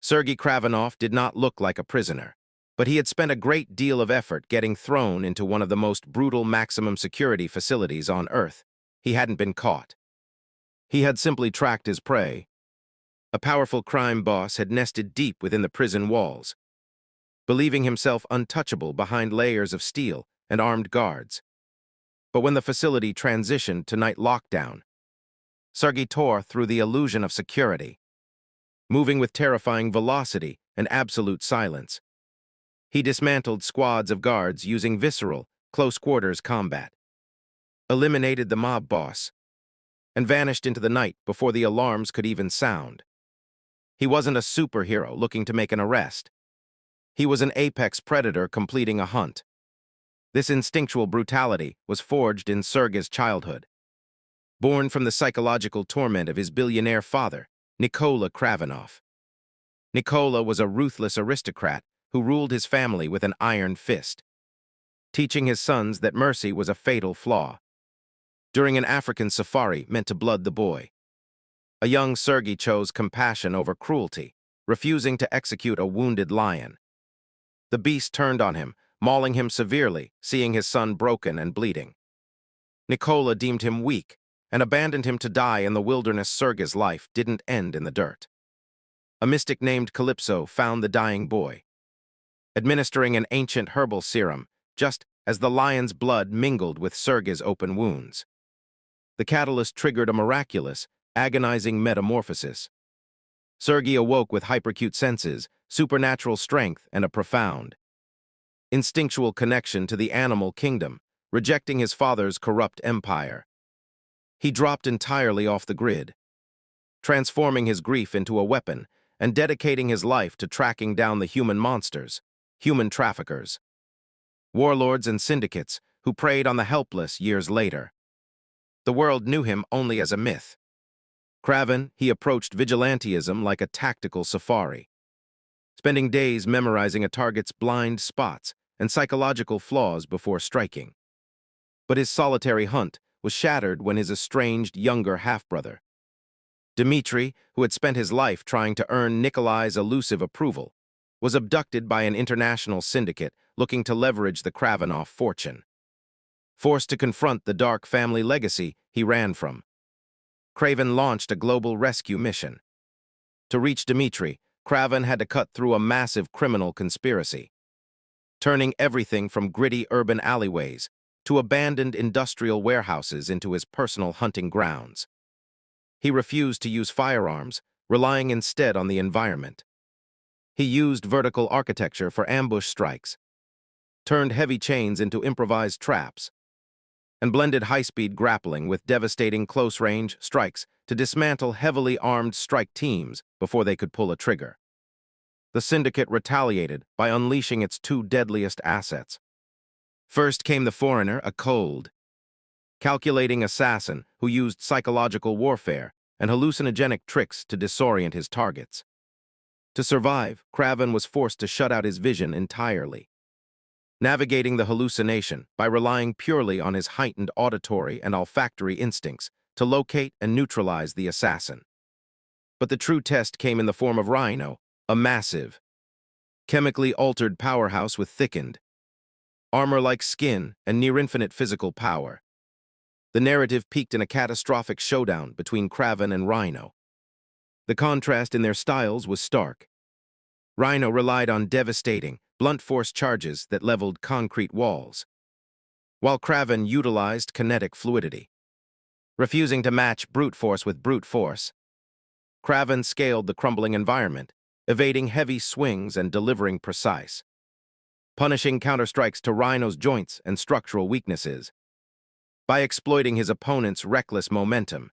Sergei Kravinov did not look like a prisoner, but he had spent a great deal of effort getting thrown into one of the most brutal maximum security facilities on Earth. He hadn't been caught. He had simply tracked his prey. A powerful crime boss had nested deep within the prison walls, believing himself untouchable behind layers of steel and armed guards. But when the facility transitioned to night lockdown, Sergei tore through the illusion of security, moving with terrifying velocity and absolute silence. He dismantled squads of guards using visceral, close-quarters combat, eliminated the mob boss, and vanished into the night before the alarms could even sound. He wasn't a superhero looking to make an arrest. He was an apex predator completing a hunt. This instinctual brutality was forged in Sergei's childhood. Born from the psychological torment of his billionaire father, Nikola Kravinov. Nikola was a ruthless aristocrat who ruled his family with an iron fist, teaching his sons that mercy was a fatal flaw. During an African safari meant to blood the boy, a young Sergei chose compassion over cruelty, refusing to execute a wounded lion. The beast turned on him, mauling him severely, seeing his son broken and bleeding. Nikola deemed him weak and abandoned him to die in the wilderness. Sergei's life didn't end in the dirt. A mystic named Calypso found the dying boy, administering an ancient herbal serum, just as the lion's blood mingled with Sergei's open wounds. The catalyst triggered a miraculous, agonizing metamorphosis. Sergei awoke with hyperacute senses, supernatural strength, and a profound, instinctual connection to the animal kingdom, rejecting his father's corrupt empire. He dropped entirely off the grid, transforming his grief into a weapon and dedicating his life to tracking down the human monsters, human traffickers, warlords and syndicates who preyed on the helpless years later. The world knew him only as a myth. Kravin, he approached vigilantism like a tactical safari, spending days memorizing a target's blind spots and psychological flaws before striking. But his solitary hunt was shattered when his estranged younger half-brother, Dmitri, who had spent his life trying to earn Nikolai's elusive approval, was abducted by an international syndicate looking to leverage the Kravinov fortune. Forced to confront the dark family legacy he ran from, Kraven launched a global rescue mission. To reach Dmitri, Kravin had to cut through a massive criminal conspiracy, turning everything from gritty urban alleyways to abandoned industrial warehouses into his personal hunting grounds. He refused to use firearms, relying instead on the environment. He used vertical architecture for ambush strikes, turned heavy chains into improvised traps, and blended high-speed grappling with devastating close-range strikes to dismantle heavily armed strike teams before they could pull a trigger. The syndicate retaliated by unleashing its two deadliest assets. First came the foreigner, a cold, calculating assassin who used psychological warfare and hallucinogenic tricks to disorient his targets. To survive, Kravin was forced to shut out his vision entirely, navigating the hallucination by relying purely on his heightened auditory and olfactory instincts to locate and neutralize the assassin. But the true test came in the form of Rhino, a massive, chemically altered powerhouse with thickened, armor-like skin and near-infinite physical power. The narrative peaked in a catastrophic showdown between Kravin and Rhino. The contrast in their styles was stark. Rhino relied on devastating, blunt force charges that leveled concrete walls, while Kravin utilized kinetic fluidity. Refusing to match brute force with brute force, Kravin scaled the crumbling environment, evading heavy swings and delivering precise, punishing counterstrikes to Rhino's joints and structural weaknesses. By exploiting his opponent's reckless momentum,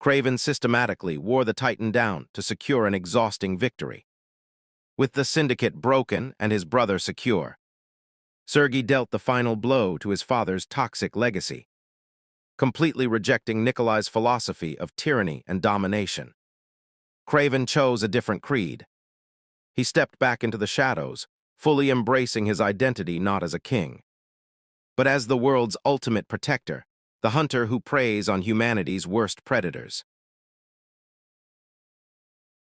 Kraven systematically wore the Titan down to secure an exhausting victory. With the syndicate broken and his brother secure, Sergei dealt the final blow to his father's toxic legacy, completely rejecting Nikolai's philosophy of tyranny and domination. Kraven chose a different creed. He stepped back into the shadows, fully embracing his identity not as a king, but as the world's ultimate protector, the hunter who preys on humanity's worst predators.